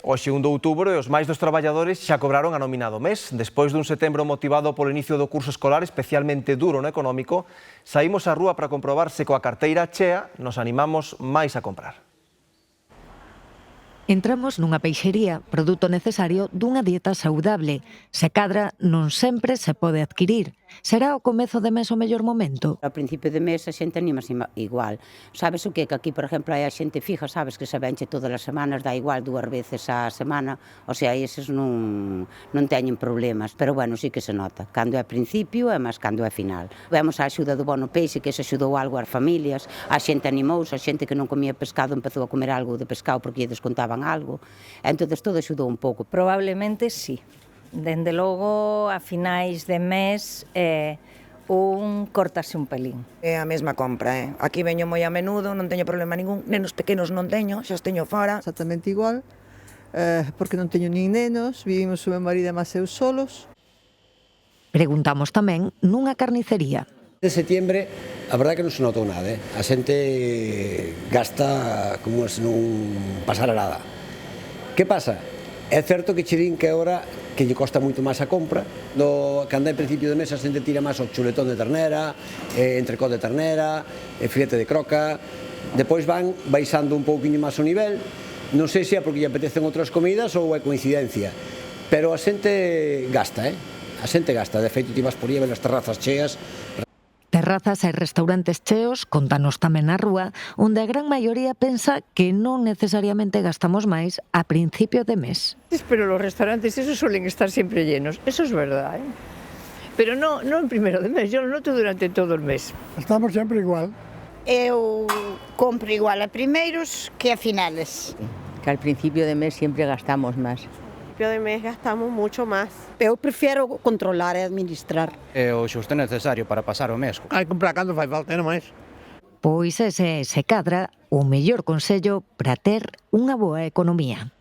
Hoxe 1 de outubro e os máis dos traballadores xa cobraron a nómina do mes. Despois dun setembro motivado polo inicio do curso escolar especialmente duro no económico, saímos á rúa para comprobar se coa carteira chea nos animamos máis a comprar. Entramos nunha peixería, produto necesario dunha dieta saudable. Se cadra, non sempre se pode adquirir. Será o comezo de mes o mellor momento? Ao principio de mes a xente animase igual. Sabes o que? Que aquí, por exemplo, hai a xente fija, sabes que se venche todas as semanas, dá igual 2 veces á semana, o sea, eses non teñen problemas, pero bueno, sí que se nota, cando é a principio e máis cando é final. Vemos a axuda do bono peixe, que se axudou algo ás familias, a xente animouse, a xente que non comía pescado empezou a comer algo de pescado porque lle descontaban algo, entonces todo axudou un pouco. Probablemente sí. Dende logo, a finais de mes, un cortase un pelín. É a mesma compra, Aquí veño moi a menudo, non teño problema ningún, nenos pequenos non teño, xa os teño fora. Exactamente igual, porque non teño nin nenos, vivimos o meu marido e máis eu solos. Preguntamos tamén nunha carnicería. De setembro, a verdade que non se notou nada, A xente gasta como se non pasara nada. Que pasa? É certo que che din que agora que lle costa moito máis a compra, cando é principio de mes a xente tira máis o chuletón de ternera, entrecó de ternera, filete de croca, depois van baixando un pouquiño máis o nivel, non sei se é porque lle apetecen outras comidas ou é coincidencia, pero a xente gasta, A xente gasta, de feito ti vas por aí a ver as terrazas cheas. Terrazas e restaurantes cheos, contanos tamén na rúa, onde a gran maioría pensa que non necesariamente gastamos máis a principio de mes. Pero los restaurantes esos suelen estar siempre llenos, eso es verdad, Pero no en primero de mes, yo lo noto durante todo el mes. Estamos sempre igual. Eu compro igual a primeiros que a finales. Que al principio de mes siempre gastamos más. Al principio de mes gastamos mucho más. Eu prefiero controlar e administrar. É o xusto necesario para pasar o mes. Hai que comprar cando fai falta, non máis. Pois ese se cadra o mellor consello para ter unha boa economía.